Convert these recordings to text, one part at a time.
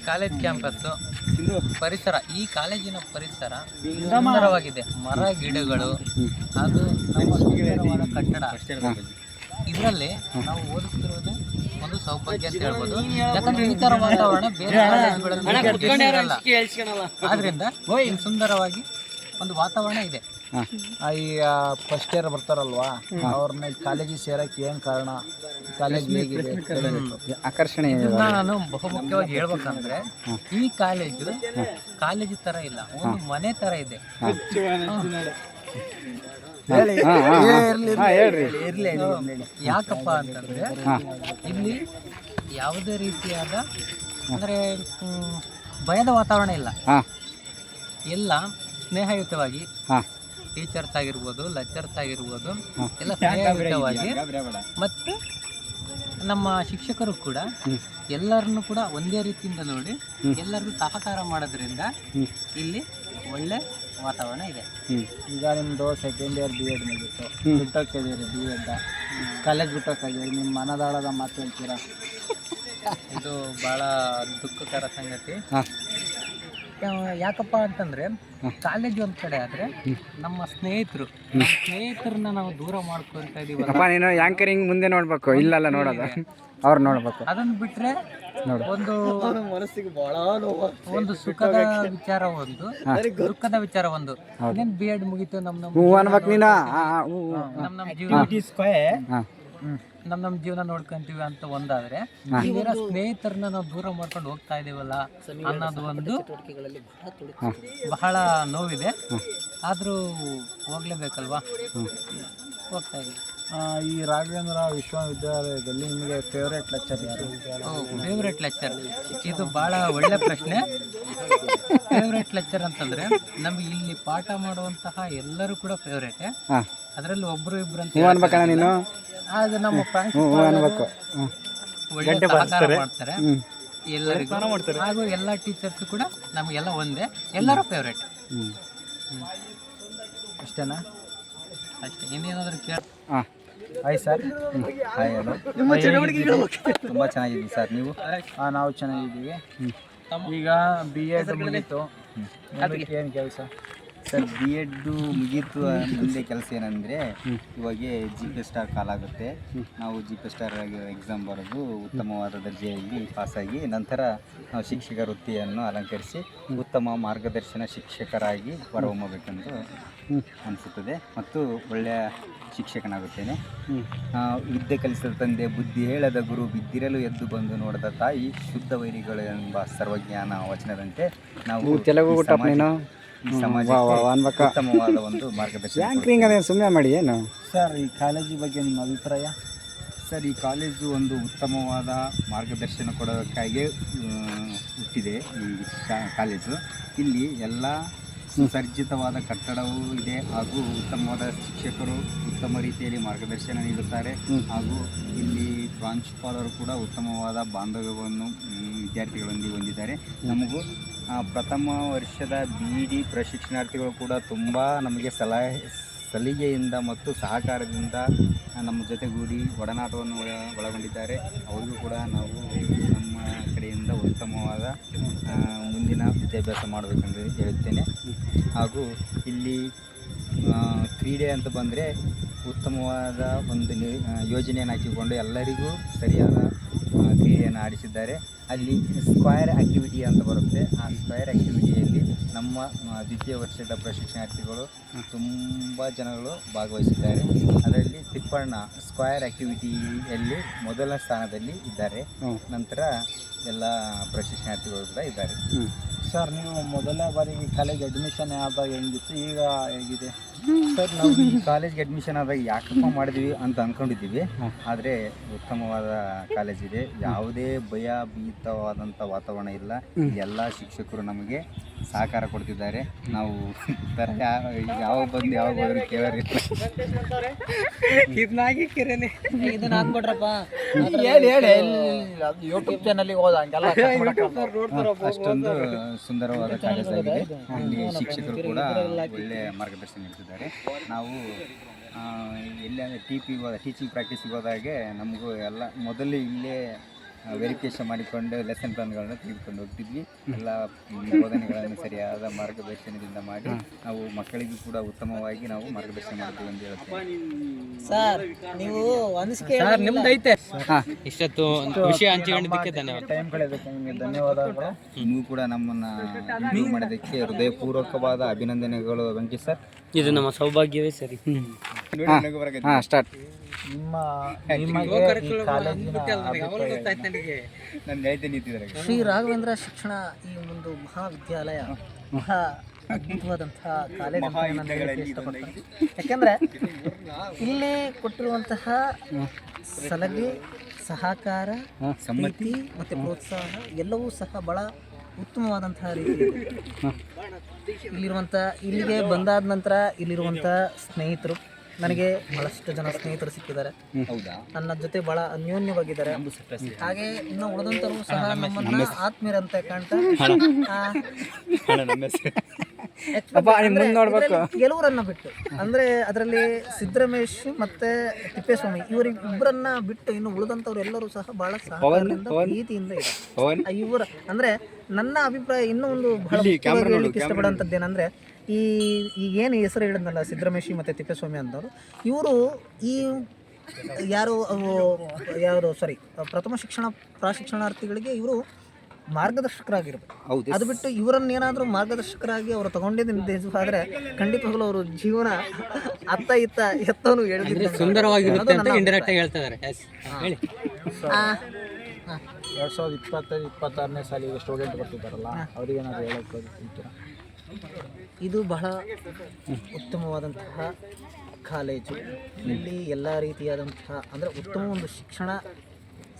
College campus ಪರಿಸರ, ಈ ಕಾಲೇಜಿನ ಪರಿಸರ ಸುಂದರವಾಗಿದೆ. ಮರ ಗಿಡಗಳು ಹಾಗೂ ನಮ್ಮ ಸುಂದರವಾದ ಕಟ್ಟಡ. ಇದರಲ್ಲಿ ನಾವು ಓದುತ್ತಿರುವುದು ಒಂದು ಸೌಭಾಗ್ಯ ಅಂತ ಹೇಳ್ಬೋದು. ಯಾಕಂದ್ರೆ ಈ ತರ ವಾತಾವರಣ ಬೇರೆ ಕಾಲೇಜುಗಳಲ್ಲಿ ಇರಲ್ಲ. ಆದ್ರಿಂದ ಸುಂದರವಾಗಿ ಒಂದು ವಾತಾವರಣ ಇದೆ. ಈ ಫಸ್ಟ್ ಇಯರ್ ಬರ್ತಾರಲ್ವಾ, ಅವ್ರನ್ನ ಕಾಲೇಜಿಗೆ ಸೇರಕ್ಕೆ ಏನು ಕಾರಣ, ಕಾಲೇಜ್ ಹೇಗಿದೆ, ಆಕರ್ಷಣೆ ನಾನು ಬಹುಮುಖ್ಯವಾಗಿ ಹೇಳ್ಬೇಕಂದ್ರೆ ಈ ಕಾಲೇಜು ತರ ಇಲ್ಲ, ಒಂದು ಮನೆ ತರ ಇದೆ. ಯಾಕಪ್ಪ ಅಂತಂದ್ರೆ ಇಲ್ಲಿ ಯಾವುದೇ ರೀತಿಯಾದ ಅಂದ್ರೆ ಭಯದ ವಾತಾವರಣ ಇಲ್ಲ. ಎಲ್ಲ ಸ್ನೇಹಯುತವಾಗಿ ಟೀಚರ್ಸ್ ಆಗಿರ್ಬೋದು, ಲೆಕ್ಚರ್ಸ್ ಆಗಿರ್ಬೋದು, ಎಲ್ಲ ಸ್ನೇಹಯುತವಾಗಿ, ಮತ್ತು ನಮ್ಮ ಶಿಕ್ಷಕರು ಕೂಡ ಎಲ್ಲರನ್ನು ಕೂಡ ಒಂದೇ ರೀತಿಯಿಂದ ನೋಡಿ ಎಲ್ಲರಿಗೂ ಸಹಕಾರ ಮಾಡೋದ್ರಿಂದ ಇಲ್ಲಿ ಒಳ್ಳೆ ವಾತಾವರಣ ಇದೆ. ಈಗ ನಿಮ್ಮದು ಸೆಕೆಂಡ್ ಇಯರ್ B.Ed ಮುಗಿತ್ತು, ಬಿಟ್ಟೋಗ್ತಿದ್ದೀರಿ B.Ed, ಕಾಲೇಜ್ ಬಿಟ್ಟೋಗ್ತಿದ್ದೀರಿ, ನಿಮ್ಮ ಮನದಾಳದ ಮಾತು ಹೇಳ್ತೀರಾ? ಇದು ಭಾಳ ದುಃಖಕರ ಸಂಗತಿ. ಯಾಕಪ್ಪ ಅಂತಂದ್ರೆ ಕಾಲೇಜ್ ಒಂದ್ ಕಡೆ ಆದ್ರೆ ನಮ್ಮ ಸ್ನೇಹಿತರನ್ನ ನಾವು ದೂರ ಮಾಡ್ಕೊಂತ ಇದೀವಲ್ಲ. ನೀನು ಯಾಂಕರಿಂಗ್ ಮುಂದೆ ನೋಡ್ಬೇಕು, ಇಲ್ಲಲ್ಲ ನೋಡೋದು ಅವ್ರು ನೋಡ್ಬೇಕು. ಅದನ್ನ ಬಿಟ್ರೆ ಒಂದು ಮನಸ್ಸಿಗೆ ಬಹಳ ಒಂದು ಸುಖದ ವಿಚಾರ ಒಂದು, ದುಃಖದ ವಿಚಾರ ಒಂದು. B.Ed ಮುಗೀತು, ನಮ್ಮ ಜೀವನ ನೋಡ್ಕೊಂತೀವಿ ಅಂತ ಒಂದಾದ್ರೆ, ಇಲ್ಲಿರೋ ಸ್ನೇಹಿತರನ್ನ ನಾವು ದೂರ ಮಾಡ್ಕೊಂಡು ಹೋಗ್ತಾ ಇದೀವಲ್ಲ ಅನ್ನೋದು ಒಂದು ಬಹಳ ನೋವಿದೆ. ಆದ್ರೂ ಹೋಗ್ಲೇಬೇಕಲ್ವಾ, ಹೋಗ್ತಾ ಇದೀವಿ. ಈ ರಾಘವೇಂದ್ರ ವಿಶ್ವವಿದ್ಯಾಲಯದಲ್ಲಿ ನಿಮಗೆ ಫೇವ್ರೇಟ್ ಲೆಕ್ಚರ್ ಯಾರು? ಫೇವ್ರೇಟ್ ಲೆಕ್ಚರ್, ಇದು ಬಹಳ ಒಳ್ಳೆ ಪ್ರಶ್ನೆ. ಫೇವ್ರೇಟ್ ಲೆಕ್ಚರ್ ಅಂತಂದ್ರೆ ನಮ್ಗೆ ಇಲ್ಲಿ ಪಾಠ ಮಾಡುವಂತಹ ಎಲ್ಲರೂ ಕೂಡ ಫೇವ್ರೇಟ್. ಅದರಲ್ಲಿ ಒಬ್ರು ಇಬ್ರು ಅಂತ ಅದು ನಮ್ಮ ಒಳ್ಳೆ ಸಹಕಾರ ಮಾಡ್ತಾರೆ ಎಲ್ಲರಿಗೂ, ಹಾಗೂ ಎಲ್ಲ ಟೀಚರ್ಸ್ ಕೂಡ ನಮಗೆಲ್ಲ ಒಂದೇ, ಎಲ್ಲರೂ ಫೇವ್ರೇಟ್. ಅಷ್ಟೇನಾ? ಅಷ್ಟೇ, ಇನ್ನೇನಾದ್ರೂ ಕೇಳ. Hi sir. Hi, hello. ತುಂಬ ಚೆನ್ನಾಗಿದ್ದೀವಿ ಸರ್, ನೀವು? ನಾವು ಚೆನ್ನಾಗಿದ್ದೀವಿ. ಈಗ B.Ed ಮುಗೀತು, ಏನು ಕೆಲಸ ಸರ್? B.Ed ಮುಗೀತು, ಮುಂದೆ ಕೆಲಸ ಏನಂದರೆ ಇವಾಗ GP ಸ್ಟಾರ್ ಕಾಲಾಗುತ್ತೆ. ನಾವು GP ಸ್ಟಾರ್ ಎಕ್ಸಾಮ್ ಬರೆದು ಉತ್ತಮವಾದ ದರ್ಜೆಯಲ್ಲಿ ಪಾಸಾಗಿ ನಂತರ ನಾವು ಶಿಕ್ಷಕ ವೃತ್ತಿಯನ್ನು ಅಲಂಕರಿಸಿ ಉತ್ತಮ ಮಾರ್ಗದರ್ಶನ ಶಿಕ್ಷಕರಾಗಿ ಹೊರಹೊಮ್ಮಬೇಕೆಂದು ಅನಿಸುತ್ತದೆ ಮತ್ತು ಒಳ್ಳೆಯ ಶಿಕ್ಷಕನಾಗುತ್ತೇನೆ. ವಿದ್ಯೆ ಕಲಿಸಿದ ತಂದೆ, ಬುದ್ಧಿ ಹೇಳದ ಗುರು, ಬಿದ್ದಿರಲು ಎದ್ದು ಬಂದು ನೋಡದ ತಾಯಿ, ಶುದ್ಧ ವೈರಿಗಳು ಎಂಬ ಸರ್ವಜ್ಞಾನ ವಚನದಂತೆ ನಾವು ಉತ್ತಮವಾದ ಒಂದು ಮಾರ್ಗದರ್ಶನ. ಸುಮ್ಮನೆ ಮಾಡಿ ಏನು ಸರ್, ಈ ಕಾಲೇಜಿ ಬಗ್ಗೆ ನಿಮ್ಮ ಅಭಿಪ್ರಾಯ? ಸರ್, ಈ ಕಾಲೇಜು ಒಂದು ಉತ್ತಮವಾದ ಮಾರ್ಗದರ್ಶನ ಕೊಡೋದಕ್ಕಾಗಿ ಹುಟ್ಟಿದೆ ಈ ಕಾಲೇಜು. ಇಲ್ಲಿ ಎಲ್ಲ ಸುಸಜ್ಜಿತವಾದ ಕಟ್ಟಡವೂ ಇದೆ, ಹಾಗೂ ಉತ್ತಮವಾದ ಶಿಕ್ಷಕರು ಉತ್ತಮ ರೀತಿಯಲ್ಲಿ ಮಾರ್ಗದರ್ಶನ ನೀಡುತ್ತಾರೆ, ಹಾಗೂ ಇಲ್ಲಿ ಪ್ರಾಂಶುಪಾಲರು ಕೂಡ ಉತ್ತಮವಾದ ಬಾಂಧವ್ಯವನ್ನು ವಿದ್ಯಾರ್ಥಿಗಳೊಂದಿಗೆ ಹೊಂದಿದ್ದಾರೆ. ನಮಗೂ ಪ್ರಥಮ ವರ್ಷದ B.Ed ಪ್ರಶಿಕ್ಷಣಾರ್ಥಿಗಳು ಕೂಡ ತುಂಬ ನಮಗೆ ಸಲಿಗೆಯಿಂದ ಮತ್ತು ಸಹಕಾರದಿಂದ ನಮ್ಮ ಜೊತೆಗೂಡಿ ಒಡನಾಟವನ್ನು ಒಳಗೊಂಡಿದ್ದಾರೆ. ಅವರಿಗೂ ಕೂಡ ನಾವು ನಮ್ಮ ಕಡೆಯಿಂದ ಉತ್ತಮವಾದ ಮುಂದಿನ ವಿದ್ಯಾಭ್ಯಾಸ ಮಾಡಬೇಕೆಂದು ಹೇಳುತ್ತೇನೆ. ಹಾಗೂ ಇಲ್ಲಿ ಕ್ರೀಡೆ ಅಂತ ಬಂದರೆ ಉತ್ತಮವಾದ ಒಂದು ಯೋಜನೆಯನ್ನು ಹಾಕಿಕೊಂಡು ಎಲ್ಲರಿಗೂ ಸರಿಯಾದ ಕ್ರೀಡೆಯನ್ನು ಆಡಿಸಿದ್ದಾರೆ. ಅಲ್ಲಿ ಸ್ಕ್ವೈರ್ ಆ್ಯಕ್ಟಿವಿಟಿ ಅಂತ ಬರುತ್ತೆ. ಆ ಸ್ಕ್ವೈರ್ ಆ್ಯಕ್ಟಿವಿಟಿಯಲ್ಲಿ ನಮ್ಮ ದ್ವಿತೀಯ ವರ್ಷದ ಪ್ರಶಿಕ್ಷಣಾರ್ಥಿಗಳು ತುಂಬ ಜನಗಳು ಭಾಗವಹಿಸಿದ್ದಾರೆ. ಅದರಲ್ಲಿ ತಿಪ್ಪಣ್ಣ ಸ್ಕ್ವೈರ್ ಆ್ಯಕ್ಟಿವಿಟಿಯಲ್ಲಿ ಮೊದಲ ಸ್ಥಾನದಲ್ಲಿ ಇದ್ದಾರೆ. ನಂತರ ಎಲ್ಲ ಪ್ರಶಿಕ್ಷಣಾರ್ಥಿಗಳು ಕೂಡ ಇದ್ದಾರೆ. ಸರ್, ನೀವು ಮೊದಲನೇ ಬಾರಿಗೆ ಕಾಲೇಜ್ ಅಡ್ಮಿಷನ್ ಆದಾಗ ಹೆಂಗಿತ್ತು, ಈಗ ಹೇಗಿದೆ? ಸರ್, ನಾವು ಈ ಕಾಲೇಜ್ಗೆ ಅಡ್ಮಿಷನ್ ಆದಾಗ ಯಾಕಪ್ಪ ಮಾಡಿದ್ವಿ ಅಂತ ಅಂದ್ಕೊಂಡಿದ್ದೀವಿ. ಆದರೆ ಉತ್ತಮವಾದ ಕಾಲೇಜ್ ಇದೆ, ಯಾವುದೇ ಭಯಭೀತವಾದಂಥ ವಾತಾವರಣ ಇಲ್ಲ. ಎಲ್ಲ ಶಿಕ್ಷಕರು ನಮಗೆ ಸಹಕಾರ ಕೊಡ್ತಿದ್ದಾರೆ. ನಾವು ಯಾವಾಗ ಬಂದು ಯಾವಾಗ ಹೋದ್ರೆ ಕೇಳೋರು ಇದನ್ನ ಹಾಕ್ಬಿಟ್ರಪ್ಪ ಯೂಟ್ಯೂಬ್ ಚಾನಲ್ಗೆ ಹೋದಂಗೆಲ್ಲ ಅಷ್ಟೊಂದು ಸುಂದರವಾದ ಕಾಲೇಜ್ ಆಗಿದೆ. ಇಲ್ಲಿ ಶಿಕ್ಷಕರು ಕೂಡ ಒಳ್ಳೆಯ ಮಾರ್ಗದರ್ಶನ ನೀಡ್ತಿದ್ದಾರೆ. ನಾವು ಎಲ್ಲಿ ಟೀಚಿಂಗ್ ಪ್ರಾಕ್ಟೀಸಿಗೆ ಹೋದಾಗೆ ನಮಗೂ ಎಲ್ಲ ಮೊದಲು ಇಲ್ಲೇ ವೆರಿಫಿಕೇಶನ್ ಮಾಡಿಕೊಂಡು ಲೆಸನ್ ಪ್ಲಾನ್ಗಳನ್ನು ತೆಗೆದುಕೊಂಡು ಹೋಗ್ತಿದ್ವಿ. ಎಲ್ಲ ಬೋಧನೆಗಳನ್ನು ಸರಿಯಾದ ಮಾರ್ಗದರ್ಶನದಿಂದ ಮಾಡಿ ನಾವು ಮಕ್ಕಳಿಗೂ ಕೂಡ ಉತ್ತಮವಾಗಿ ನಾವು ಮಾರ್ಗದರ್ಶನ ಮಾಡ್ತೀವಿ ಅಂತ ಹೇಳ್ತೇವೆ. ಸರ್ ನೀವು ಅನಿಸಿಕೆ ನಿಮ್ದೈತೆ ಇಷ್ಟೊತ್ತು ವಿಷಯ ಹಂಚಿಕೊಂಡಿದ್ದಕ್ಕೆ ಧನ್ಯವಾದ. ಟೈಮ್ ಕಳೆದಕ್ಕೆ ನಿಮಗೆ ಧನ್ಯವಾದಗಳು. ನೀವು ಕೂಡ ನಮ್ಮನ್ನ ಇಂಟರ್ವ್ಯೂ ಮಾಡೋದಕ್ಕೆ ಹೃದಯಪೂರ್ವಕವಾದ ಅಭಿನಂದನೆಗಳು ವೆಂಕಟೇಶ್ ಸರ್. ಇದು ನಮ್ಮ ಸೌಭಾಗ್ಯವೇ ಸರಿ. ಹಾಂ ಸ್ಟಾರ್ಟ್. ನಿಮಗೆ ಈ ಕಾಲೇಜಿನ ಶ್ರೀ ರಾಘವೇಂದ್ರ ಶಿಕ್ಷಣ ಈ ಒಂದು ಮಹಾವಿದ್ಯಾಲಯ ಬಹಳ ಅದ್ಭುತವಾದಂತಹ ಕಾಲೇಜ್ ಅಂತ ನಾನು ಹೇಳಕ್ಕೆ ಇಷ್ಟಪಡ್ತೀನಿ. ಯಾಕೆಂದರೆ ಇಲ್ಲಿ ಕೊಟ್ಟಿರುವಂತಹ ಸಲಹೆ, ಸಹಕಾರ, ಪ್ರೀತಿ ಮತ್ತು ಪ್ರೋತ್ಸಾಹ ಎಲ್ಲವೂ ಸಹ ಬಹಳ ಉತ್ತಮವಾದಂತಹ ರೀತಿ ಇದೆ. ಇಲ್ಲಿಗೆ ಬಂದಾದ ನಂತರ ಇಲ್ಲಿರುವಂಥ ಸ್ನೇಹಿತರು ನನಗೆ ಬಹಳಷ್ಟು ಜನ ಸ್ನೇಹಿತರು ಸಿಕ್ಕಿದ್ದಾರೆ. ನನ್ನ ಜೊತೆ ಬಹಳ ಅನ್ಯೋನ್ಯವಾಗಿದ್ದಾರೆ. ಹಾಗೆ ಇನ್ನು ಉಳಿದಂತರು ಸಹ ನಮ್ಮನ್ನ ಆತ್ಮೀಯರಂತೆ ಕಾಣ್ತಾರೆ. ಕೆಲವರನ್ನ ಬಿಟ್ಟು ಅಂದ್ರೆ ಅದರಲ್ಲಿ ಸಿದ್ದರಮೇಶ್ ಮತ್ತೆ ತಿಪ್ಪೇಸ್ವಾಮಿ ಇವರಿಬ್ಬರನ್ನ ಬಿಟ್ಟು ಇನ್ನು ಉಳಿದಂತವ್ರು ಎಲ್ಲರೂ ಸಹ ಬಹಳ ಸಹಕಾರದಿಂದ ಪ್ರೀತಿಯಿಂದ ಇದೆ. ಇವರ ಅಂದ್ರೆ ನನ್ನ ಅಭಿಪ್ರಾಯ ಇನ್ನೂ ಒಂದು ಬಹಳ ಮುಖ್ಯವಾಗಿ ಹೇಳಲಿಕ್ಕೆ ಇಷ್ಟಪಡುವಂಥದ್ದು ಏನಂದ್ರೆ ಏನು ಹೆಸರು ಹೇಳಿದ್ನಲ್ಲ ಸಿದ್ದರಮೇಶ್ ಮತ್ತು ತಿಪ್ಪೇಸ್ವಾಮಿ ಅಂತವರು, ಇವರು ಈ ಪ್ರಥಮ ಶಿಕ್ಷಣ ಪ್ರಾಶಿಕ್ಷಣಾರ್ಥಿಗಳಿಗೆ ಇವರು ಮಾರ್ಗದರ್ಶಕರಾಗಿರ್ಬೇಕು. ಅದು ಬಿಟ್ಟು ಇವರನ್ನ ಏನಾದರೂ ಮಾರ್ಗದರ್ಶಕರಾಗಿ ಅವರು ತಗೊಂಡಿದ್ದು ನಿಜವಾದರೆ ಖಂಡಿತವಾಗ್ಲೂ ಅವರು ಜೀವನ ಅತ್ತ ಇತ್ತ ಎತ್ತವನು ಹೇಳಿದ್ರೆ ಸುಂದರವಾಗಿರುತ್ತೆ ಅಂತ ಇಂಡೈರೆಕ್ಟ್ ಆಗಿ ಹೇಳ್ತಾ ಇದ್ದಾರೆ. 2025-26ನೇ ಸಾಲಿಗೆ ಸ್ಟೂಡೆಂಟ್ ಬರ್ತಿದ್ದಾರಲ್ಲ, ಅವ್ರಿಗೇನಾದ್ರು ಹೇಳಕ್ಕೆ ಇರ್ತೀರಾ? ಇದು ಬಹಳ ಉತ್ತಮವಾದಂತಹ ಕಾಲೇಜು. ಇಲ್ಲಿ ಎಲ್ಲ ರೀತಿಯಾದಂತಹ ಅಂದರೆ ಉತ್ತಮ ಒಂದು ಶಿಕ್ಷಣ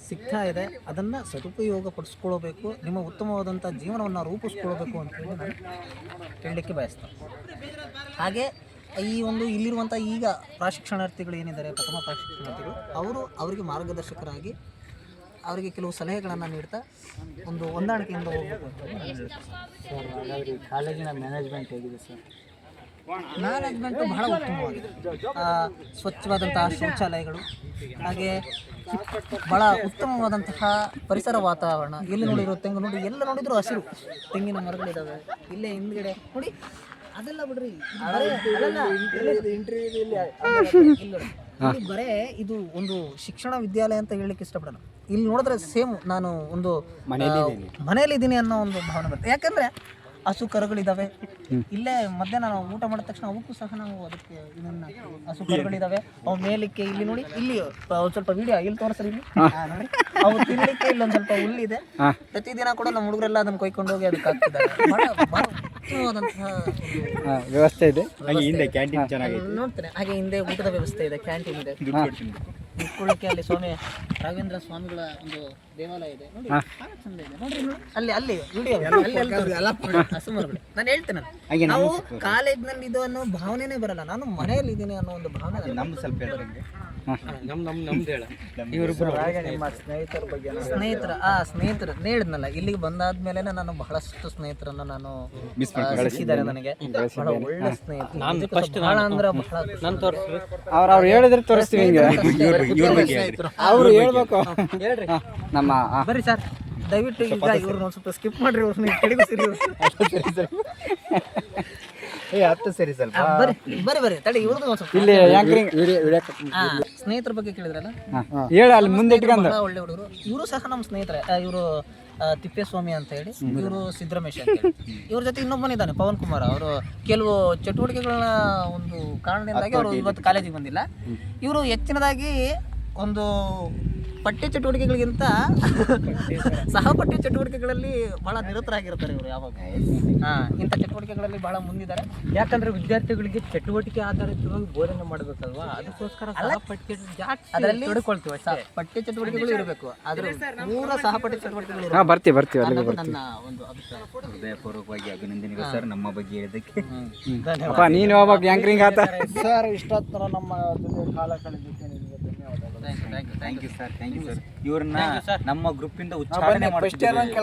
ಸಿಗ್ತಾ ಇದೆ. ಅದನ್ನು ಸದುಪಯೋಗ ಪಡಿಸ್ಕೊಳ್ಬೇಕು, ನಿಮ್ಮ ಉತ್ತಮವಾದಂಥ ಜೀವನವನ್ನು ರೂಪಿಸ್ಕೊಳ್ಬೇಕು ಅಂತೇಳಿ ನಾನು ಹೇಳಲಿಕ್ಕೆ ಬಯಸ್ತೇನೆ. ಹಾಗೆ ಈ ಒಂದು ಇಲ್ಲಿರುವಂಥ ಈಗ ಪ್ರಾಶಿಕ್ಷಣಾರ್ಥಿಗಳು ಏನಿದ್ದಾರೆ, ಪ್ರಥಮ ಪ್ರಾಶಿಕ್ಷಣಾರ್ಥಿಗಳು, ಅವರಿಗೆ ಮಾರ್ಗದರ್ಶಕರಾಗಿ ಅವರಿಗೆ ಕೆಲವು ಸಲಹೆಗಳನ್ನು ನೀಡ್ತಾ ಒಂದು ಹೊಂದಾಣಿಕೆಯಿಂದ ಹೋಗಬೇಕು ಅಂತ ನಾನು ಹೇಳ್ತೀನಿ. ಸರ್, ಹಾಗಾದರೆ ಕಾಲೇಜಿನ ಮ್ಯಾನೇಜ್ಮೆಂಟ್ ಹೇಗಿದೆ ಸರ್? ಮ್ಯಾನೇಜ್ಮೆಂಟು ಬಹಳ ಉತ್ತಮವಾಗಿದೆ. ಸ್ವಚ್ಛವಾದಂತಹ ಶೌಚಾಲಯಗಳು, ಹಾಗೆ ಬಹಳ ಉತ್ತಮವಾದಂತಹ ಪರಿಸರ ವಾತಾವರಣ. ಎಲ್ಲಿ ನೋಡಿರೋ ತೆಂಗು ನೋಡಿ, ಎಲ್ಲ ನೋಡಿದ್ರು ಹಸಿರು ತೆಂಗಿನ ಮರಗಳಿದ್ದಾವೆ. ಇಲ್ಲೇ ಹಿಂದ್ಗಡೆ ನೋಡಿ, ಅದೆಲ್ಲ ಬಿಡ್ರಿ, ಬರೇ ಇದು ಒಂದು ಶಿಕ್ಷಣ ವಿದ್ಯಾಲಯ ಅಂತ ಹೇಳಲಿಕ್ಕೆ ಇಷ್ಟಪಡೋಣ. ಇಲ್ಲಿ ನೋಡಿದ್ರೆ ಸೇಮ್ ನಾನು ಒಂದು ಮನೆಯಲ್ಲಿದ್ದೀನಿ ಅನ್ನೋ ಒಂದು ಭಾವನೆ ಬರುತ್ತೆ. ಯಾಕಂದ್ರೆ ಹಸು ಕರುಗಳಿದ್ದಾವೆ. ಇಲ್ಲೇ ಮಧ್ಯಾಹ್ನ ನಾವು ಊಟ ಮಾಡಿದ ತಕ್ಷಣ ಅವಕ್ಕೂ ಸಹ ನಾವು ಅದಕ್ಕೆ ಇದನ್ನ ಹಸು ಕರುಗಳಿದ್ದಾವೆ. ಅವು ಮೇಲಿಕ್ಕೆ ಇಲ್ಲಿ ನೋಡಿ, ಇಲ್ಲಿ ಒಂದು ಸ್ವಲ್ಪ ವಿಡಿಯೋ ಇಲ್ಲಿ ತೋರಿಸ್ರಿ, ಇಲ್ಲಿ ನೋಡಿ ಅವು ತಿನ್ನಲಿಕ್ಕೆ ಇಲ್ಲೊಂದು ಸ್ವಲ್ಪ ಹುಲ್ಲಿದೆ. ಪ್ರತಿದಿನ ಕೂಡ ನಮ್ಮ ಹುಡುಗರೆಲ್ಲ ಅದನ್ನು ಕೊಯ್ಕೊಂಡು ಹೋಗಿ ಅದಕ್ಕೆ ಹಾಕ್ತಿದ್ದಾರೆ. ಬಹಳ ಉತ್ತಮವಾದಂತಹ ವ್ಯವಸ್ಥೆ ಇದೆ. ನೋಡ್ತೇನೆ. ಹಾಗೆ ಹಿಂದೆ ಊಟದ ವ್ಯವಸ್ಥೆ ಇದೆ, ಕ್ಯಾಂಟೀನ್ ಇದೆ. ನಿಂತ್ಕೊಳ್ಳಿಕ್ಕೆ ಅಲ್ಲಿ ರಾಘವೇಂದ್ರ ಸ್ವಾಮಿಗಳ ಒಂದು ದೇವಾಲಯ ಇದೆ ನೋಡಿ, ಬಹಳ ಚಂದ ಇದೆ. ನೋಡ್ರಿ ಅಲ್ಲಿ ವಿಡಿಯೋ ಹಸುಮರುಗಳು. ನಾನು ಹೇಳ್ತೇನೆ, ನಾವು ಕಾಲೇಜ್ನಲ್ಲಿ ಇದು ಅನ್ನೋ ಭಾವನೆನೇ ಬರಲ್ಲ. ನಾನು ಮನೆಯಲ್ಲಿ ಇದ್ದೀನಿ ಅನ್ನೋ ಒಂದು ಭಾವನೆ. ನಮ್ದು ಸ್ವಲ್ಪ ಹೇಳಿದ್ರೆ ನಿಮ್ಮ ಸ್ನೇಹಿತರ ಬಗ್ಗೆ ಸ್ನೇಹಿತರು ಹೇಳಿದ್ನಲ್ಲ, ಇಲ್ಲಿಗೆ ಬಂದಾದ್ಮೇಲೆ ನಾನು ಬಹಳಷ್ಟು ಸ್ನೇಹಿತರನ್ನು ನಾನು ಸಿಕ್ಕಿದ್ದಾರೆ. ನನಗೆ ಬಹಳ ಒಳ್ಳೆ ಸ್ನೇಹಿತರು, ಬಹಳ ಅಂದ್ರೆ ಬಹಳ. ಅವ್ರು ಹೇಳಿದ್ರೆ ತೋರಿಸ್ತೀವಿ. ಅವ್ರು ಹೇಳ್ಬೇಕು. ಹೇಳ್ರಿ ನಮ್ಮ ಬರ್ರಿ ಸರ್, ದಯವಿಟ್ಟು ಈಗ ಇವ್ರನ್ನ ಒಂದು ಸ್ವಲ್ಪ ಸ್ಕಿಪ್ ಮಾಡ್ರಿ, ಇವ್ರನ್ನ ಕೆಳಗಿಸಿರಿ. ಸರಿ ಸ್ವಲ್ಪ ಬರ್ರಿ ತಡಿ, ಇವ್ರದ್ದು ಒಂದು ಸ್ವಲ್ಪ ಇಲ್ಲಿ ಸ್ನೇಹಿತರ ಬಗ್ಗೆ ಕೇಳಿದ್ರಲ್ಲ, ಹೇಳಿ ಅಲ್ಲಿ ಮುಂದೆ ಇಟ್ಕೊಂಡು. ಬಹಳ ಒಳ್ಳೆ ಹುಡುಗರು. ಇವರು ಸಹ ನಮ್ಮ ಸ್ನೇಹಿತರೆ. ಇವರು ತಿಪ್ಪೇಸ್ವಾಮಿ ಅಂತ ಹೇಳಿ, ಇವರು ಸಿದ್ದರಮೇಶ್ ಅಂತ ಹೇಳಿ. ಇವ್ರ ಜೊತೆ ಇನ್ನೊಬ್ಬನಿದ್ದಾನೆ ಪವನ್ ಕುಮಾರ್. ಅವರು ಕೆಲವು ಚಟುವಟಿಕೆಗಳನ್ನ ಒಂದು ಕಾರಣದಿಂದಾಗಿ ಅವರು ಇವತ್ತು ಕಾಲೇಜಿಗೆ ಬಂದಿಲ್ಲ. ಇವರು ಹೆಚ್ಚಿನದಾಗಿ ಒಂದು ಪಠ್ಯ ಚಟುವಟಿಕೆಗಳಿಗಿಂತ ಸಹಪಠ್ಯ ಚಟುವಟಿಕೆಗಳಲ್ಲಿ ಬಹಳ ನಿರತರಾಗಿರ್ತಾರೆ ಇವರು ಯಾವಾಗ. ಇಂಥ ಚಟುವಟಿಕೆಗಳಲ್ಲಿ ಬಹಳ ಮುಂದಿದ್ದಾರೆ. ಯಾಕಂದ್ರೆ ವಿದ್ಯಾರ್ಥಿಗಳಿಗೆ ಚಟುವಟಿಕೆ ಆಧಾರಿತವಾಗಿ ಬೋಧನೆ ಮಾಡಬೇಕಲ್ವಾ, ಅದಕ್ಕೋಸ್ಕರ ಅದರಲ್ಲಿ ಪಠ್ಯ ಚಟುವಟಿಕೆಗಳು ಇರಬೇಕು, ಆದ್ರೆ ಪೂರ ಸಹಪಠ್ಯ ಚಟುವಟಿಕೆಗಳು ಬರ್ತೀವಿ ನನ್ನ ಒಂದು ಅಭಿಪ್ರಾಯ. ಹೃದಯಪೂರ್ವಕವಾಗಿ ಅಭಿನಂದನೆಗಳು ಸರ್ ನಮ್ಮ ಬಗ್ಗೆ ಹೇಳಿದ್ದಕ್ಕೆ. ನೀನು ಹೋಗ್ಬೇಕು ಆಂಕರಿಂಗ್ ಆತ ಸರ್. ಇಷ್ಟೊತ್ತರ ನಮ್ಮ ಜೊತೆ ಕಾಲ ಕಳೆದಿದ್ದಕ್ಕೆ ನಿಮಗೆ ಧನ್ಯವಾದಗಳು. Thank you sir. ಇವ್ರನ್ನ ನಮ್ಮ ಗ್ರೂಪಿಂದ ಉಚ್ಚಾರಣೆ ಮಾಡ್ತಿದ್ದೀವಿ.